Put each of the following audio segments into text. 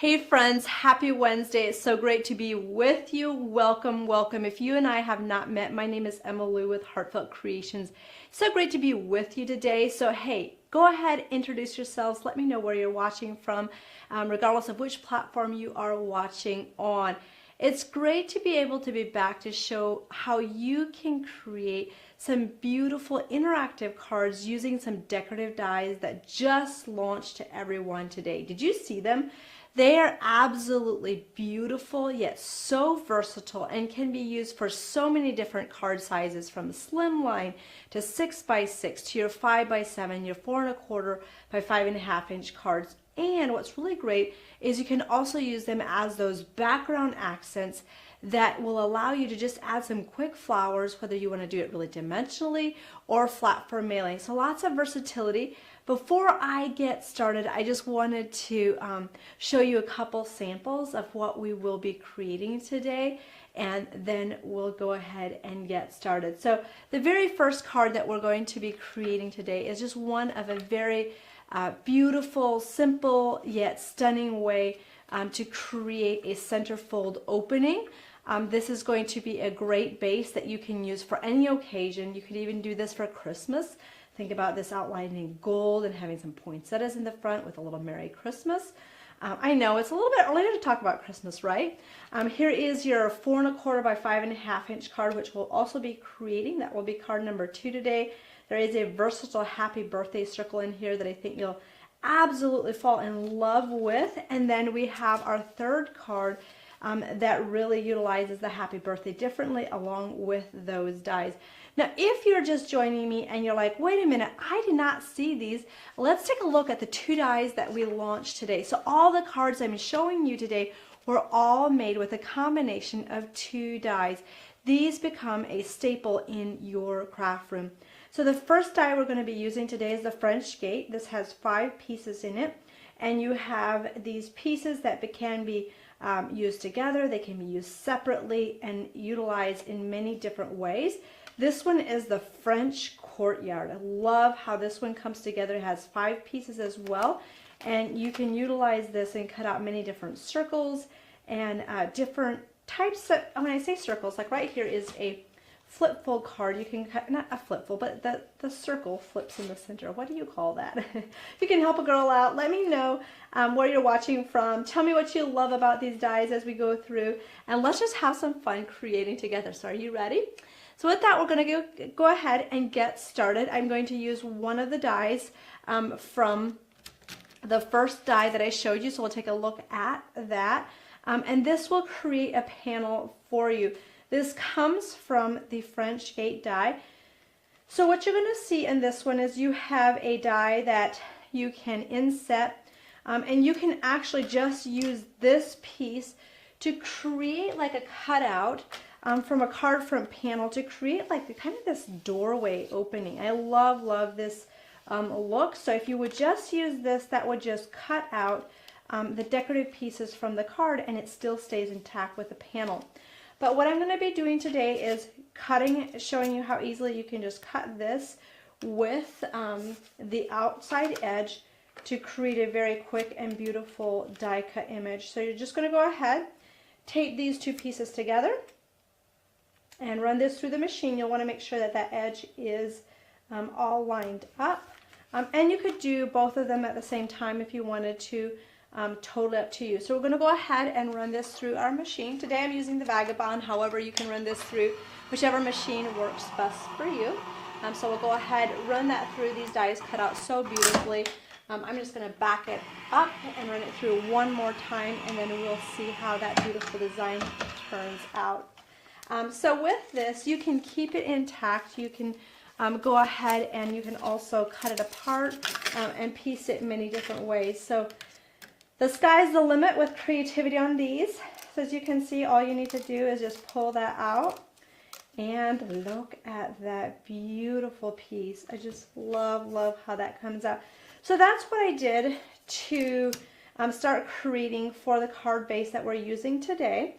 Hey friends, happy Wednesday. It's so great to be with you. Welcome, welcome. If you and I have not met, my name is Emma Lou with Heartfelt Creations. So great to be with you today. So hey, go ahead, introduce yourselves. Let me know where you're watching from, regardless of which platform you are watching on. It's great to be able to be back to show how you can create some beautiful interactive cards using some decorative dies that just launched to everyone today. Did you see them? They are absolutely beautiful, yet so versatile and can be used for so many different card sizes, from slimline to 6x6 to your 5x7, your 4¼ by 5½ inch cards. And what's really great is you can also use them as those background accents that will allow you to just add some quick flowers, whether you want to do it really dimensionally or flat for mailing. So lots of versatility. Before I get started, I just wanted to show you a couple samples of what we will be creating today, and then we'll go ahead and get started. So the very first card that we're going to be creating today is just one of a very beautiful, simple, yet stunning way to create a centerfold opening. This is going to be a great base that you can use for any occasion. You could even do this for Christmas. Think about this outlined in gold and having some poinsettias in the front with a little Merry Christmas. I know it's a little bit early to talk about Christmas, right? Here is your 4¼ by 5½ inch card, which we'll also be creating. That will be card number 2 today. There is a versatile happy birthday circle in here that I think you'll absolutely fall in love with. And then we have our third card that really utilizes the happy birthday differently along with those dies. Now, if you're just joining me and you're like, wait a minute, I did not see these, let's take a look at the 2 dies that we launched today. So all the cards I'm showing you today were all made with a combination of 2 dies. These become a staple in your craft room. So the first die we're going to be using today is the French Gate. This has 5 pieces in it, and you have these pieces that can be used together. They can be used separately and utilized in many different ways. This one is the French Courtyard. I love how this one comes together. It has 5 pieces as well, and you can utilize this and cut out many different circles and different types of, when I say circles, like right here is a flip fold card. You can cut, not a flip fold, but the circle flips in the center. What do you call that? You can help a girl out. Let me know where you're watching from. Tell me what you love about these dies as we go through, and let's just have some fun creating together. So are you ready? So with that, we're going to go ahead and get started. I'm going to use one of the dies from the first die that I showed you. So we'll take a look at that. And this will create a panel for you. This comes from the French Gate Die. So what you're going to see in this one is you have a die that you can inset, and you can actually just use this piece to create like a cutout from a card front panel to create like the kind of this doorway opening. I love this look. So if you would just use this, that would just cut out the decorative pieces from the card, and it still stays intact with the panel. But what I'm going to be doing today is cutting, showing you how easily you can just cut this with the outside edge to create a very quick and beautiful die cut image. So you're just going to go ahead, tape these 2 pieces together, and run this through the machine. You'll want to make sure that that edge is all lined up. And you could do both of them at the same time if you wanted to. Totally up to you. So we're going to go ahead and run this through our machine. Today I'm using the Vagabond. However, you can run this through whichever machine works best for you. So we'll go ahead, run that through. These dies cut out so beautifully. I'm just going to back it up and run it through one more time, and then we'll see how that beautiful design turns out. So with this, you can keep it intact. You can go ahead and you can also cut it apart and piece it in many different ways. So the sky's the limit with creativity on these. So as you can see, all you need to do is just pull that out, and look at that beautiful piece. I just love how that comes out. So that's what I did to start creating for the card base that we're using today.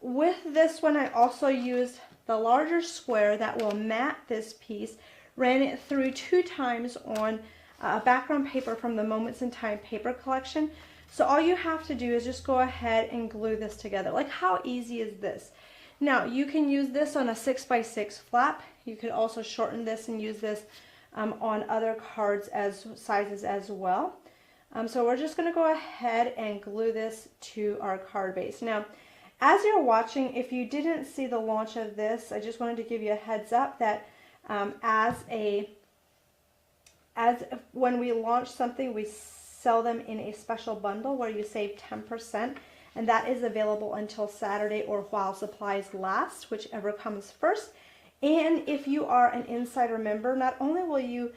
With this one, I also used the larger square that will mat this piece, ran it through 2 times on background paper from the Moments in Time paper collection. So all you have to do is just go ahead and glue this together. Like, how easy is this? Now, you can use this on a 6x6 flap. You could also shorten this and use this on other cards as sizes as well. So we're just going to go ahead and glue this to our card base. Now, as you're watching, if you didn't see the launch of this, I just wanted to give you a heads up that when we launch something, we sell them in a special bundle where you save 10%, and that is available until Saturday or while supplies last, whichever comes first. And if you are an insider member, not only will you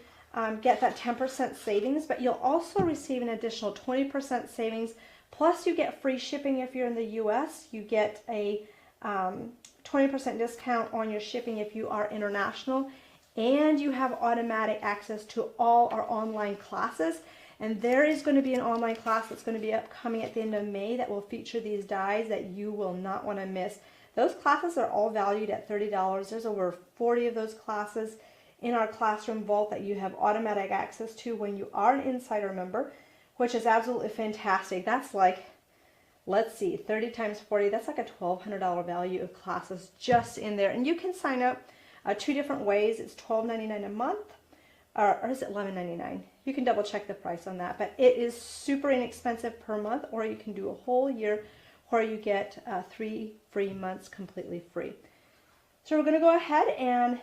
get that 10% savings, but you'll also receive an additional 20% savings, plus you get free shipping if you're in the US. You get a 20% discount on your shipping if you are international, and you have automatic access to all our online classes. And there is going to be an online class that's going to be upcoming at the end of May that will feature these dies that you will not want to miss. Those classes are all valued at $30. There's over 40 of those classes in our classroom vault that you have automatic access to when you are an insider member, which is absolutely fantastic. That's like, let's see, 30 times 40, that's like a $1,200 value of classes just in there. And you can sign up two different ways. It's $12.99 a month, or is it $11.99? You can double check the price on that, but it is super inexpensive per month, or you can do a whole year where you get 3 free months completely free. So we're going to go ahead and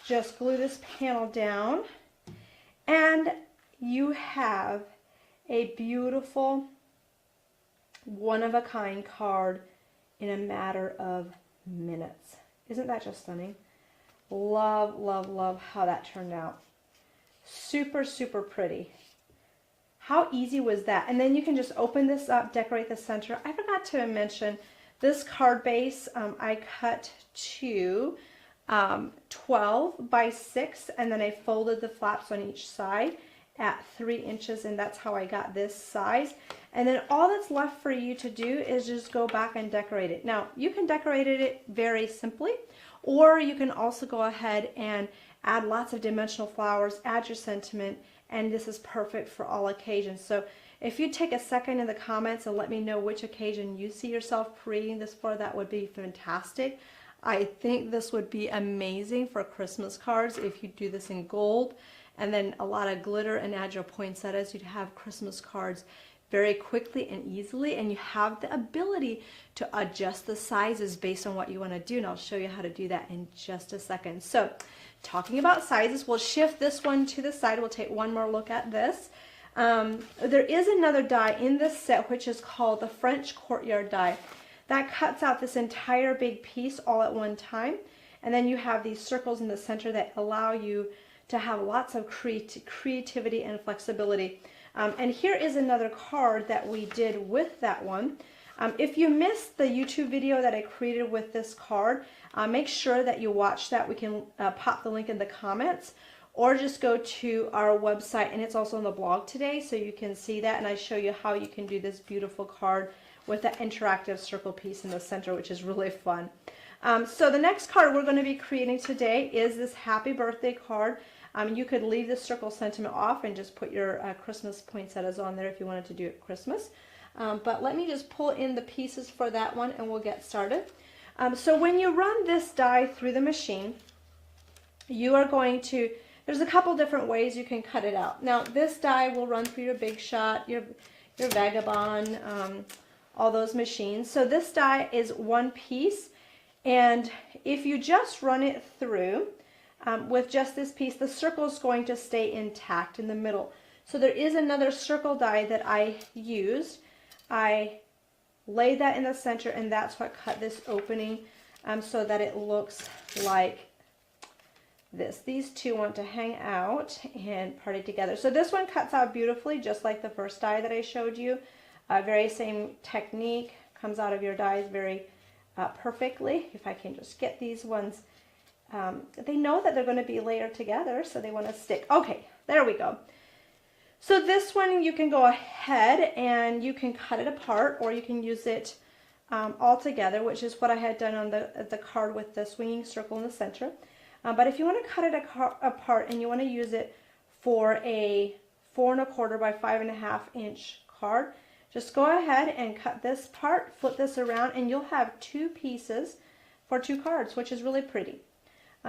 just glue this panel down, and you have a beautiful one-of-a-kind card in a matter of minutes. Isn't that just stunning? Love, love, love how that turned out. Super, super pretty. How easy was that? And then you can just open this up, decorate the center. I forgot to mention this card base I cut to 12 by 6, and then I folded the flaps on each side at 3 inches, and that's how I got this size. And then all that's left for you to do is just go back and decorate it. Now, you can decorate it very simply, or you can also go ahead and add lots of dimensional flowers, add your sentiment, and this is perfect for all occasions. So if you take a second in the comments and let me know which occasion you see yourself creating this for, that would be fantastic. I think this would be amazing for Christmas cards if you do this in gold and then a lot of glitter and add your poinsettias. You'd have Christmas cards very quickly and easily, and you have the ability to adjust the sizes based on what you want to do, and I'll show you how to do that in just a second. So talking about sizes, we'll shift this one to the side. We'll take one more look at this. There is another die in this set which is called the French Courtyard Die. That cuts out this entire big piece all at one time, and then you have these circles in the center that allow you to have lots of creativity and flexibility. And here is another card that we did with that one. If you missed the YouTube video that I created with this card, make sure that you watch that. We can pop the link in the comments, or just go to our website, and it's also on the blog today, so you can see that, and I show you how you can do this beautiful card with the interactive circle piece in the center, which is really fun. So the next card we're going to be creating today is this happy birthday card. You could leave the circle sentiment off and just put your Christmas poinsettias on there if you wanted to do it Christmas. But let me just pull in the pieces for that one and we'll get started. So when you run this die through the machine, you are going to, there's a couple different ways you can cut it out. Now this die will run through your Big Shot, your Vagabond, all those machines. So this die is one piece, and if you just run it through with just this piece, the circle is going to stay intact in the middle. So there is another circle die that I used. I laid that in the center, and that's what cut this opening so that it looks like this. These two want to hang out and party together. So this one cuts out beautifully, just like the first die that I showed you. Very same technique, comes out of your dies very perfectly. If I can just get these ones, they know that they're going to be layered together, so they want to stick. Okay, there we go. So this one you can go ahead and you can cut it apart, or you can use it all together, which is what I had done on the card with the swinging circle in the center. But if you want to cut it apart and you want to use it for a 4 1/4 by 5 1/2 inch card, just go ahead and cut this part, flip this around, and you'll have 2 pieces for 2 cards, which is really pretty.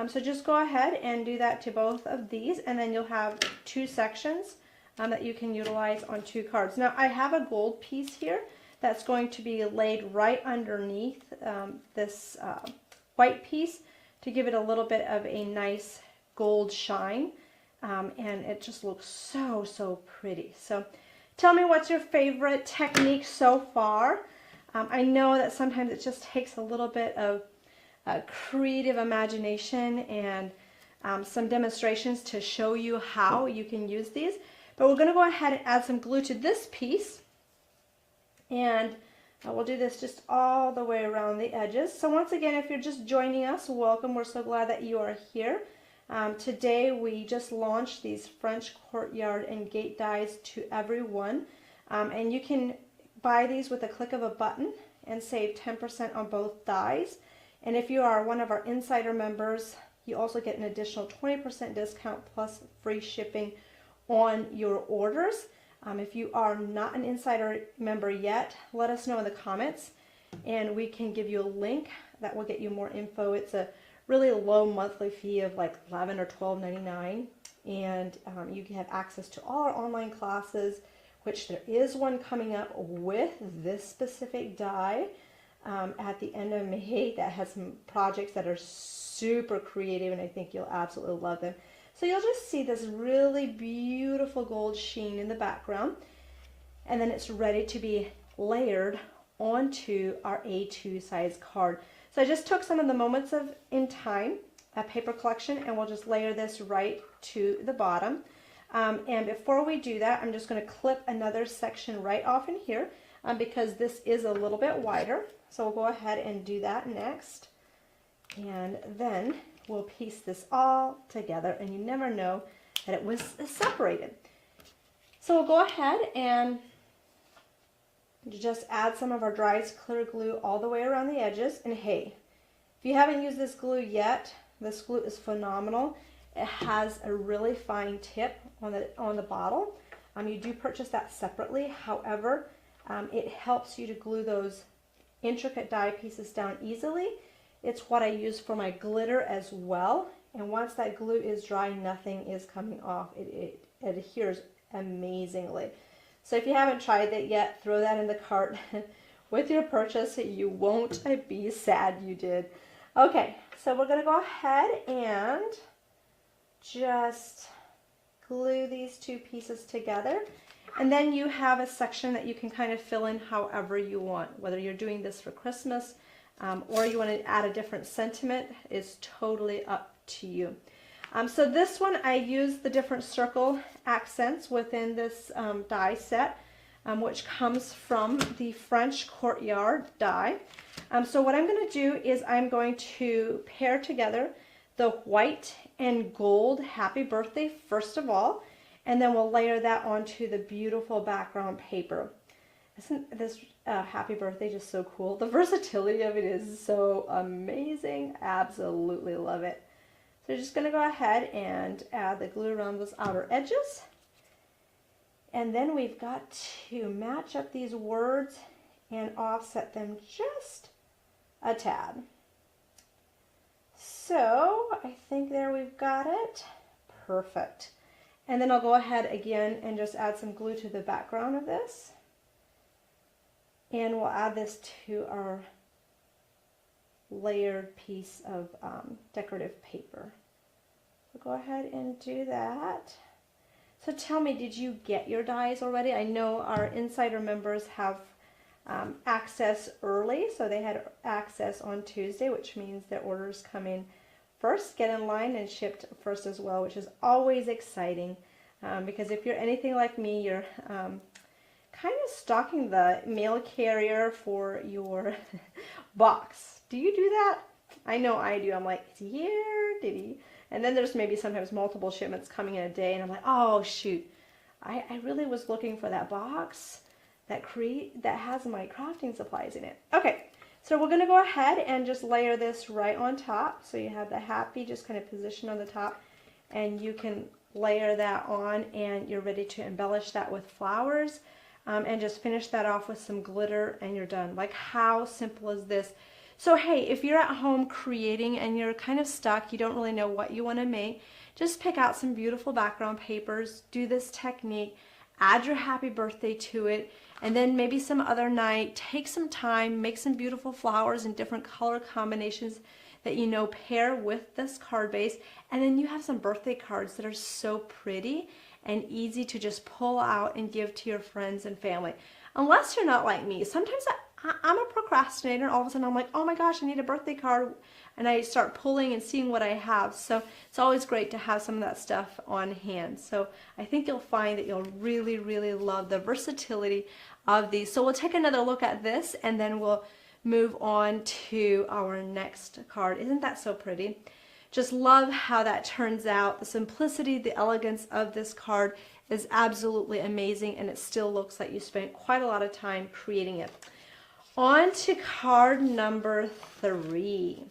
So just go ahead and do that to both of these, and then you'll have 2 sections that you can utilize on 2 cards. Now I have a gold piece here that's going to be laid right underneath this white piece to give it a little bit of a nice gold shine, and it just looks so pretty. So tell me, what's your favorite technique so far? I know that sometimes it just takes a little bit of creative imagination and some demonstrations to show you how you can use these. But we're going to go ahead and add some glue to this piece, and we'll do this just all the way around the edges. So once again, if you're just joining us, welcome. We're so glad that you are here. Today we just launched these French Courtyard and Gate dies to everyone, and you can buy these with a click of a button and save 10% on both dies. And if you are one of our insider members, you also get an additional 20% discount plus free shipping on your orders. If you are not an insider member yet, let us know in the comments and we can give you a link that will get you more info. It's a really low monthly fee of like $11 or $12.99, and you can have access to all our online classes, which there is one coming up with this specific die at the end of May that has some projects that are super creative, and I think you'll absolutely love them. So you'll just see this really beautiful gold sheen in the background, and then it's ready to be layered onto our A2 size card. So I just took some of the moments in time, a paper collection, and we'll just layer this right to the bottom. And before we do that, I'm just going to clip another section right off in here because this is a little bit wider. So we'll go ahead and do that next. And then we'll piece this all together, and you never know that it was separated. So we'll go ahead and just add some of our dry clear glue all the way around the edges. And hey, if you haven't used this glue yet, this glue is phenomenal. It has a really fine tip on the bottle. You do purchase that separately. However, it helps you to glue those intricate die pieces down easily. It's what I use for my glitter as well. And once that glue is dry, nothing is coming off. It adheres amazingly. So if you haven't tried it yet, throw that in the cart with your purchase. You won't be sad you did. Okay, so we're going to go ahead and just glue these 2 pieces together. And then you have a section that you can kind of fill in however you want. Whether you're doing this for Christmas or you want to add a different sentiment, is totally up to you. So this one, I use the different circle accents within this die set, which comes from the French Courtyard Die. So what I'm going to do is I'm going to pair together the white and gold happy birthday first of all, and then we'll layer that onto the beautiful background paper. Isn't this happy birthday just so cool? The versatility of it is so amazing. Absolutely love it. So you're just going to go ahead and add the glue around those outer edges. And then we've got to match up these words and offset them just a tad. So I think there we've got it. Perfect. And then I'll go ahead again and just add some glue to the background of this. And we'll add this to our layered piece of decorative paper. So go ahead and do that. So tell me, did you get your dies already? I know our insider members have access early, so they had access on Tuesday, which means their orders come in first, get in line, and shipped first as well, which is always exciting because if you're anything like me, you're kind of stalking the mail carrier for your box. Do you do that? I know I do. I'm like, is he here? Did he? And then there's maybe sometimes multiple shipments coming in a day, and I'm like, oh shoot, I really was looking for that box that has my crafting supplies in it. Okay, so we're going to go ahead and just layer this right on top. So you have the happy just kind of positioned on the top, and you can layer that on, and you're ready to embellish that with flowers. and just finish that off with some glitter and you're done. Like, how simple is this? So hey, if you're at home creating and you're kind of stuck, you don't really know what you want to make, just pick out some beautiful background papers, do this technique, add your happy birthday to it, and then maybe some other night, take some time, make some beautiful flowers in different color combinations that you know pair with this card base, and then you have some birthday cards that are so pretty and easy to just pull out and give to your friends and family. Unless you're not like me. Sometimes I'm a procrastinator, and all of a sudden I'm like, oh my gosh, I need a birthday card, and I start pulling and seeing what I have. So it's always great to have some of that stuff on hand. So I think you'll find that you'll really, really love the versatility of these. So we'll take another look at this, and then we'll move on to our next card. Isn't that so pretty? Just love how that turns out. The simplicity, the elegance of this card is absolutely amazing, and it still looks like you spent quite a lot of time creating it. On to card number 3.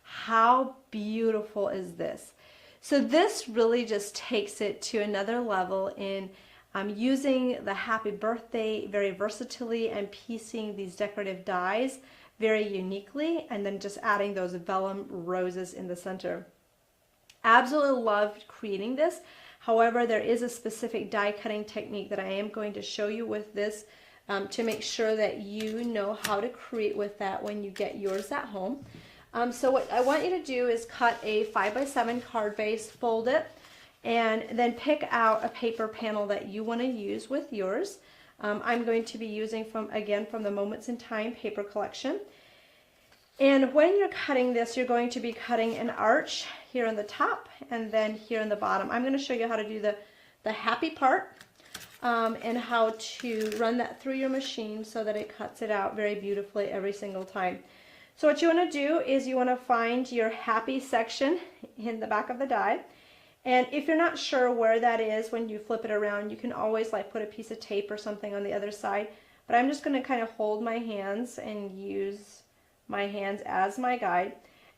How beautiful is this? So this really just takes it to another level in using the happy birthday very versatilely and piecing these decorative dies very uniquely, and then just adding those vellum roses in the center. Absolutely loved creating this. However, there is a specific die cutting technique that I am going to show you with this to make sure that you know how to create with that when you get yours at home. So what I want you to do is cut a 5x7 card base, fold it, and then pick out a paper panel that you want to use with yours. I'm going to be using from the Moments in Time paper collection. And when you're cutting this, you're going to be cutting an arch here on the top and then here on the bottom. I'm going to show you how to do the happy part and how to run that through your machine so that it cuts it out very beautifully every single time. So what you want to do is you want to find your happy section in the back of the die. And if you're not sure where that is when you flip it around, you can always like put a piece of tape or something on the other side. But I'm just going to kind of hold my hands and use my hands as my guide.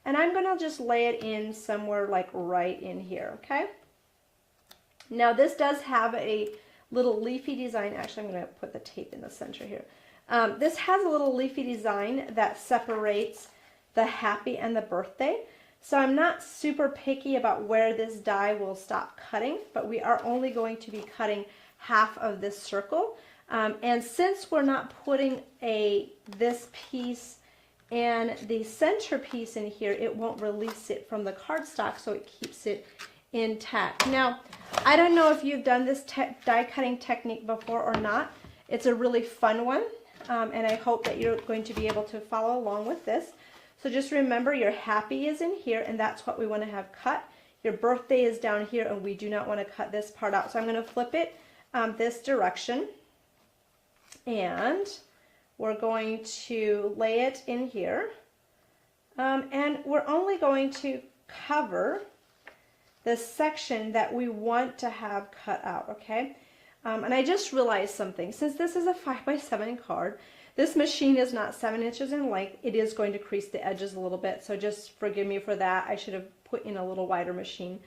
And I'm going to just lay it in somewhere like right in here, okay? Now this does have a little leafy design. Actually, I'm going to put the tape in the center here. This has a little leafy design that separates the happy and the birthday. So I'm not super picky about where this die will stop cutting, but we are only going to be cutting half of this circle. And since we're not putting this piece and the center piece in here, it won't release it from the cardstock, so it keeps it intact. Now, I don't know if you've done this die cutting technique before or not. It's a really fun one, and I hope that you're going to be able to follow along with this. So just remember, your happy is in here, and that's what we want to have cut. Your birthday is down here, and we do not want to cut this part out. So I'm going to flip it this direction, and we're going to lay it in here. And we're only going to cover the section that we want to have cut out, okay? And I just realized something. Since this is a 5x7 card, this machine is not 7 inches in length. It is going to crease the edges a little bit, so just forgive me for that. I should have put in a little wider machine.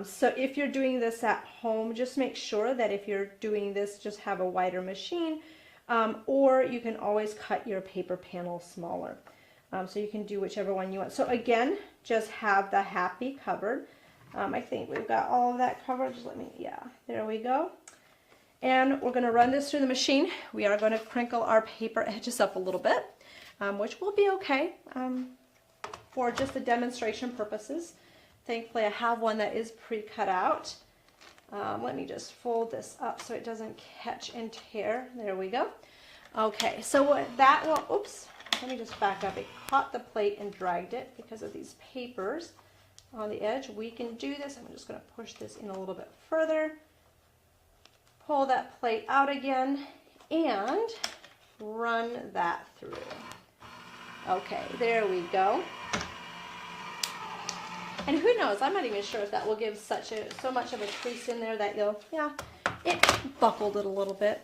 So if you're doing this at home, just make sure that if you're doing this, just have a wider machine, or you can always cut your paper panel smaller. So you can do whichever one you want. So again, just have the happy covered. I think we've got all of that covered. Just yeah, there we go. And we're going to run this through the machine. We are going to crinkle our paper edges up a little bit, which will be okay for just the demonstration purposes. Thankfully, I have one that is pre-cut out. Let me just fold this up so it doesn't catch and tear. There we go. Okay, so that will, oops, let me just back up. It caught the plate and dragged it because of these papers on the edge. We can do this. I'm just going to push this in a little bit further. Pull that plate out again and run that through. Okay, there we go. And who knows, I'm not even sure if that will give so much of a crease in there that you'll, yeah, it buckled it a little bit.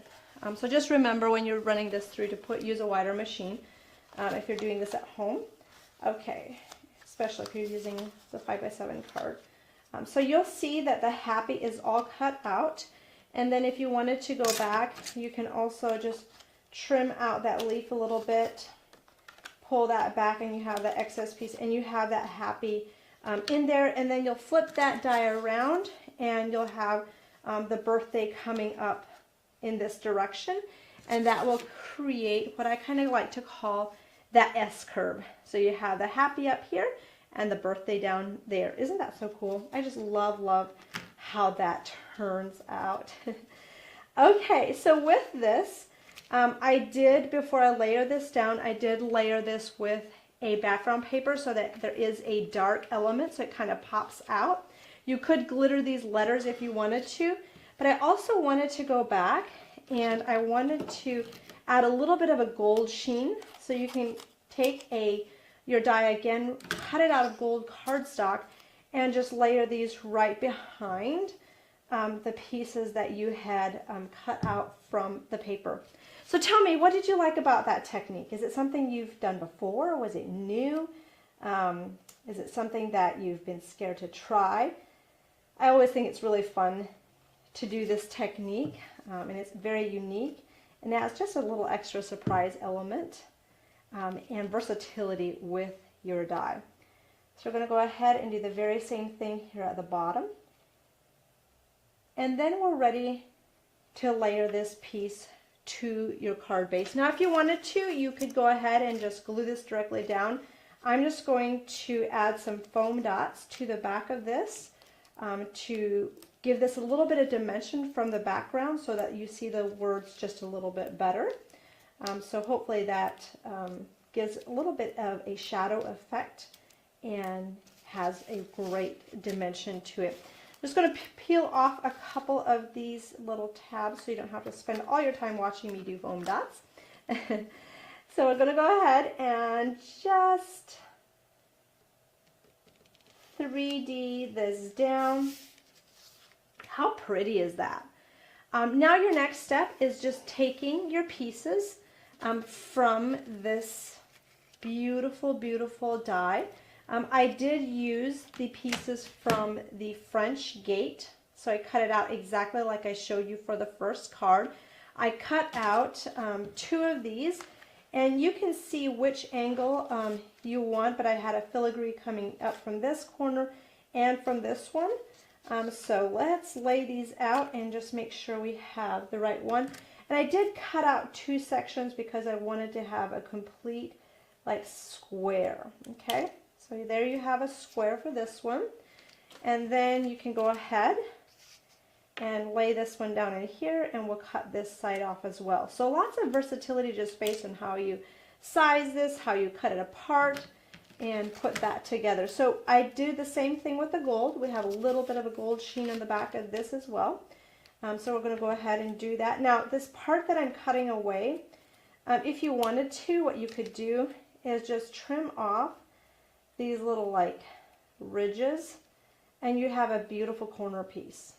So just remember when you're running this through to use a wider machine if you're doing this at home. Okay, especially if you're using the 5x7 card. So you'll see that the happy is all cut out. And then if you wanted to go back, you can also just trim out that leaf a little bit, pull that back, and you have that excess piece, and you have that happy in there. And then you'll flip that die around, and you'll have the birthday coming up in this direction, and that will create what I kind of like to call that S curve. So you have the happy up here and the birthday down there. Isn't that so cool? I just love how that turns out. Okay, so with this, I did, before I layer this down, I did layer this with a background paper so that there is a dark element, so it kind of pops out. You could glitter these letters if you wanted to, but I also wanted to go back and I wanted to add a little bit of a gold sheen. So you can take your die again, cut it out of gold cardstock, and just layer these right behind the pieces that you had cut out from the paper. So tell me, what did you like about that technique? Is it something you've done before? Was it new? Is it something that you've been scared to try? I always think it's really fun to do this technique, and it's very unique, and adds just a little extra surprise element and versatility with your die. So we're going to go ahead and do the very same thing here at the bottom. And then we're ready to layer this piece to your card base. Now if you wanted to, you could go ahead and just glue this directly down. I'm just going to add some foam dots to the back of this to give this a little bit of dimension from the background so that you see the words just a little bit better. So hopefully that gives a little bit of a shadow effect and has a great dimension to it. I'm just going to peel off a couple of these little tabs so you don't have to spend all your time watching me do foam dots. So we're going to go ahead and just 3D this down. How pretty is that? Now your next step is just taking your pieces from this beautiful, beautiful die. I did use the pieces from the French Gate, so I cut it out exactly like I showed you for the first card. I cut out 2 of these, and you can see which angle you want, but I had a filigree coming up from this corner and from this one. So let's lay these out and just make sure we have the right one. And I did cut out 2 sections because I wanted to have a complete like square. Okay, so there you have a square for this one. And then you can go ahead and lay this one down in here, and we'll cut this side off as well. So lots of versatility just based on how you size this, how you cut it apart, and put that together. So I did the same thing with the gold. We have a little bit of a gold sheen on the back of this as well. So we're going to go ahead and do that. Now this part that I'm cutting away, if you wanted to, what you could do is just trim off these little like ridges, and you have a beautiful corner piece.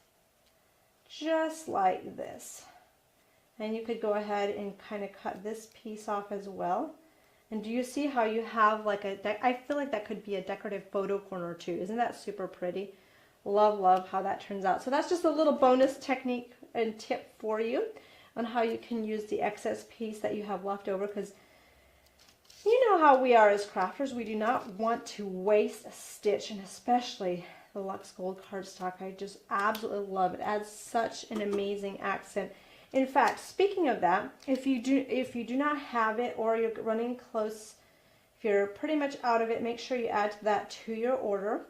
Just like this. And you could go ahead and kind of cut this piece off as well. And do you see how you have like I feel like that could be a decorative photo corner too. Isn't that super pretty? Love how that turns out. So that's just a little bonus technique and tip for you on how you can use the excess piece that you have left over, because you know how we are as crafters. We do not want to waste a stitch, and especially the Luxe Gold cardstock. I just absolutely love it. It adds such an amazing accent. In fact, speaking of that, if you do not have it, or you're running close, if you're pretty much out of it, make sure you add that to your order.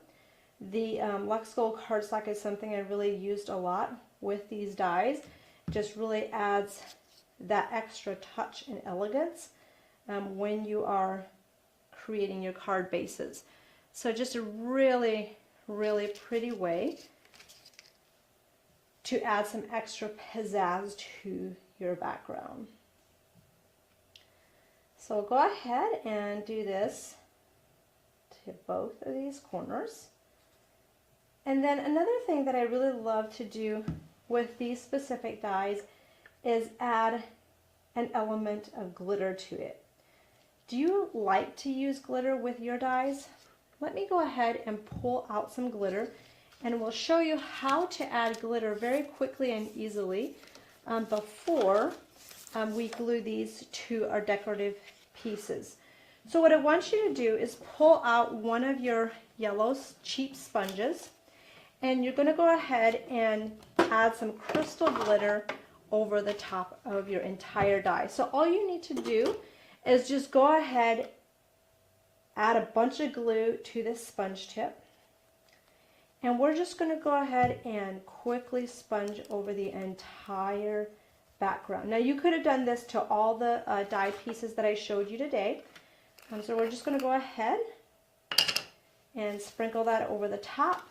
The Luxe Gold cardstock is something I really used a lot with these dies. It just really adds that extra touch and elegance when you are creating your card bases. So just a really pretty way to add some extra pizzazz to your background. So go ahead and do this to both of these corners. And then another thing that I really love to do with these specific dies is add an element of glitter to it. Do you like to use glitter with your dies? Let me go ahead and pull out some glitter, and we'll show you how to add glitter very quickly and easily before we glue these to our decorative pieces. So what I want you to do is pull out one of your yellow cheap sponges, and you're going to go ahead and add some crystal glitter over the top of your entire die. So all you need to do is just go ahead, add a bunch of glue to this sponge tip, and we're just going to go ahead and quickly sponge over the entire background. Now you could have done this to all the die pieces that I showed you today. So we're just going to go ahead and sprinkle that over the top.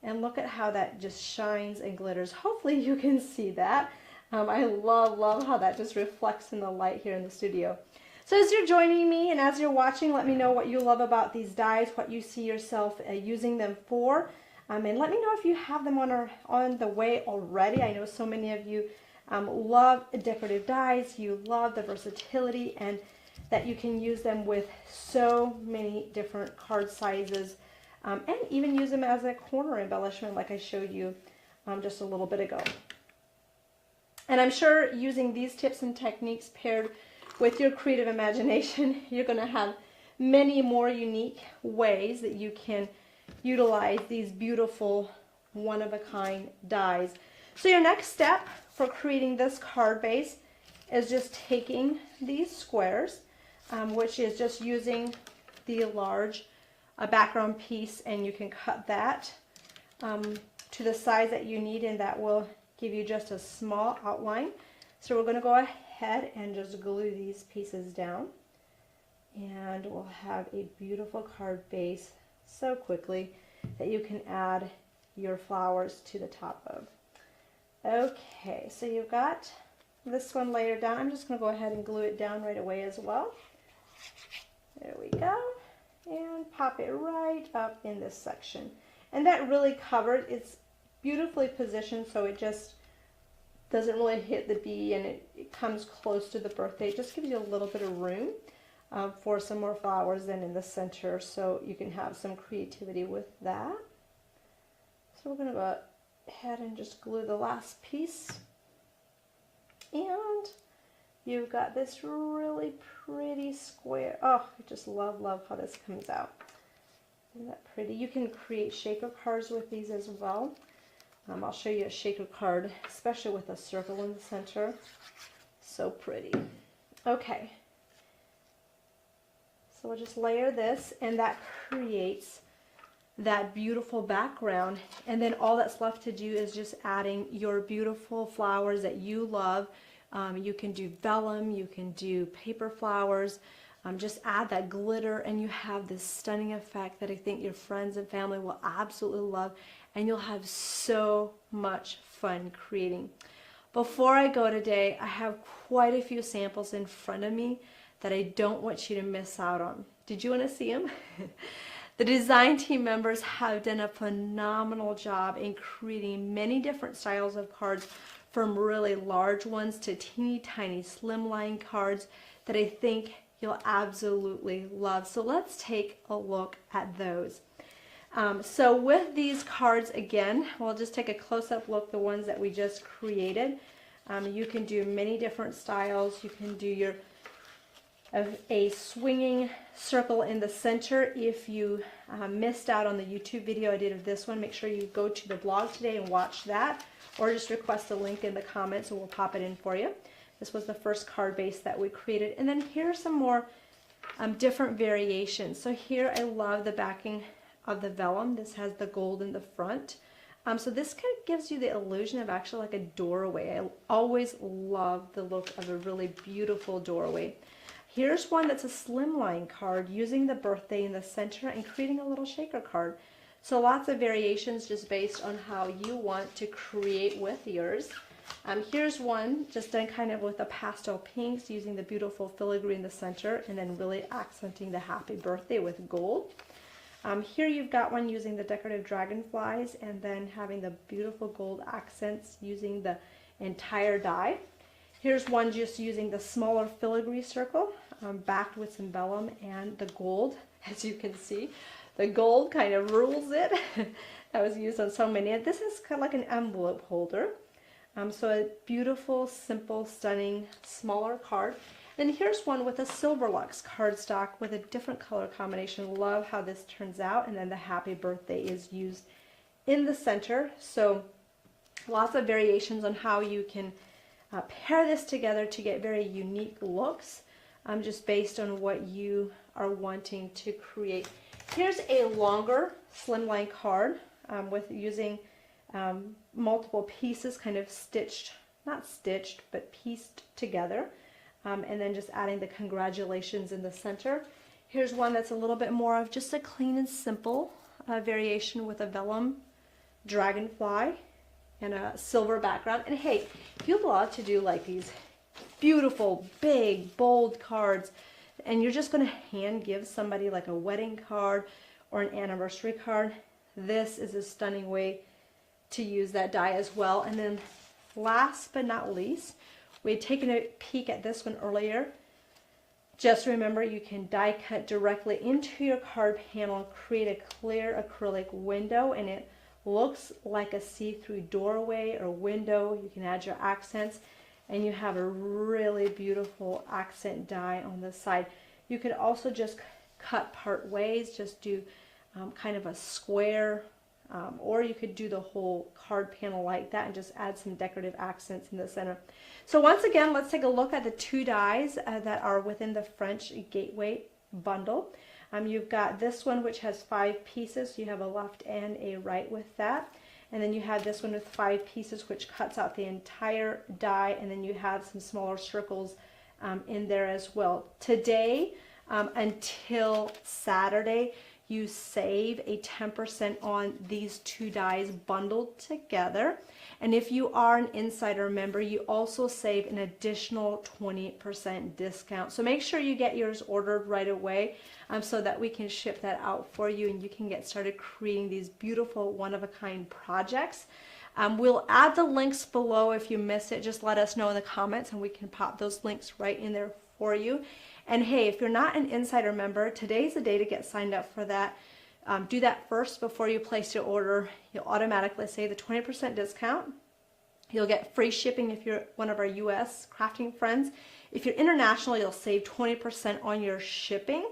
And look at how that just shines and glitters. Hopefully you can see that. I love how that just reflects in the light here in the studio. So as you're joining me and as you're watching, let me know what you love about these dies, what you see yourself using them for. And let me know if you have them on the way already. I know so many of you love decorative dies. You love the versatility and that you can use them with so many different card sizes. And even use them as a corner embellishment like I showed you just a little bit ago. And I'm sure using these tips and techniques paired with your creative imagination, you're going to have many more unique ways that you can utilize these beautiful one-of-a-kind dies. So your next step for creating this card base is just taking these squares, which is just using the large a background piece, and you can cut that to the size that you need, and that will give you just a small outline. So we're going to go ahead and just glue these pieces down, and we'll have a beautiful card base so quickly that you can add your flowers to the top of. Okay, so you've got this one layered down. I'm just going to go ahead and glue it down right away as well. There we go. And pop it right up in this section. And that really covered, it's beautifully positioned so it just doesn't really hit the B, and it comes close to the birthday. It just gives you a little bit of room for some more flowers then in the center, so you can have some creativity with that. So we're going to go ahead and just glue the last piece. And you've got this really pretty square. Oh, I just love how this comes out. Isn't that pretty? You can create shaker cards with these as well. I'll show you a shaker card, especially with a circle in the center. So pretty. Okay. So we'll just layer this, and that creates that beautiful background. And then all that's left to do is just adding your beautiful flowers that you love. You can do vellum, you can do paper flowers, just add that glitter, and you have this stunning effect that I think your friends and family will absolutely love, and you'll have so much fun creating. Before I go today, I have quite a few samples in front of me that I don't want you to miss out on. Did you want to see them? The design team members have done a phenomenal job in creating many different styles of cards, from really large ones to teeny tiny slimline cards that I think you'll absolutely love. So let's take a look at those. So with these cards, again, we'll just take a close-up look, the ones that we just created. You can do many different styles. You can do a swinging circle in the center. If you missed out on the YouTube video I did of this one, make sure you go to the blog today and watch that, or just request a link in the comments and we'll pop it in for you. This was the first card base that we created. And then here are some more different variations. So here I love the backing of the vellum. This has the gold in the front. So this kind of gives you the illusion of actually like a doorway. I always love the look of a really beautiful doorway. Here's one that's a slimline card using the birthday in the center and creating a little shaker card. So lots of variations just based on how you want to create with yours. Here's one just done kind of with the pastel pinks using the beautiful filigree in the center and then really accenting the happy birthday with gold. Here you've got one using the decorative dragonflies and then having the beautiful gold accents using the entire die. Here's one just using the smaller filigree circle backed with some vellum and the gold, as you can see. the gold kind of rules it. That was used on so many. And this is kind of like an envelope holder. So a beautiful, simple, stunning, smaller card. Then here's one with a Silver Lux cardstock with a different color combination. Love how this turns out. And then the happy birthday is used in the center. So lots of variations on how you can pair this together to get very unique looks, just based on what you are wanting to create. Here's a longer slimline card with using multiple pieces kind of stitched, not stitched, but pieced together. And then just adding the congratulations in the center. Here's one that's a little bit more of just a clean and simple variation with a vellum dragonfly and a silver background. And hey, if you love to do like these beautiful, big, bold cards, and you're just going to hand give somebody like a wedding card or an anniversary card, this is a stunning way to use that die as well. And then last but not least, we had taken a peek at this one earlier. Just remember, you can die cut directly into your card panel, create a clear acrylic window, and it looks like a see-through doorway or window. You can add your accents, and you have a really beautiful accent die on the side. You could also just cut part ways, just do kind of a square, or you could do the whole card panel like that and just add some decorative accents in the center. So once again, let's take a look at the two dies that are within the French Gateway bundle. You've got this one which has 5 pieces. You have a left and a right with that. And then you have this one with 5 pieces which cuts out the entire die, and then you have some smaller circles in there as well. Today until Saturday, you save a 10% on these two dies bundled together. And if you are an insider member, you also save an additional 20% discount. So make sure you get yours ordered right away so that we can ship that out for you and you can get started creating these beautiful one-of-a-kind projects. We'll add the links below. If you miss it, just let us know in the comments and we can pop those links right in there for you. And hey, if you're not an insider member, today's the day to get signed up for that. Do that first before you place your order. You'll automatically save the 20% discount. You'll get free shipping if you're one of our US crafting friends. If you're international, you'll save 20% on your shipping.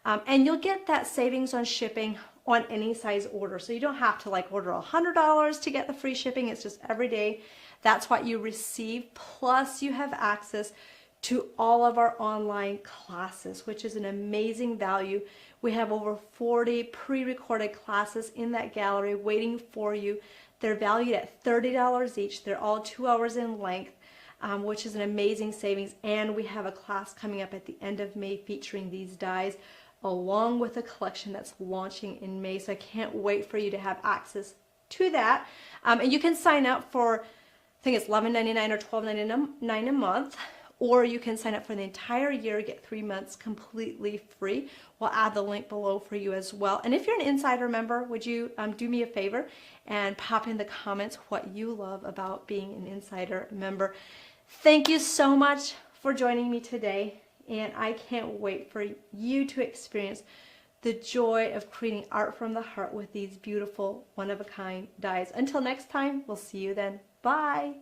And you'll get that savings on shipping on any size order. So you don't have to like order $100 to get the free shipping. It's just every day. That's what you receive. Plus you have access to all of our online classes, which is an amazing value. We have over 40 pre-recorded classes in that gallery waiting for you. They're valued at $30 each. They're all 2 hours in length, which is an amazing savings. And we have a class coming up at the end of May featuring these dies, along with a collection that's launching in May. So I can't wait for you to have access to that. And you can sign up for, I think it's $11.99 or $12.99 a month. Or you can sign up for the entire year, get 3 months completely free. We'll add the link below for you as well. And if you're an insider member, would you do me a favor and pop in the comments what you love about being an insider member. Thank you so much for joining me today. And I can't wait for you to experience the joy of creating art from the heart with these beautiful one-of-a-kind dies. Until next time, we'll see you then. Bye.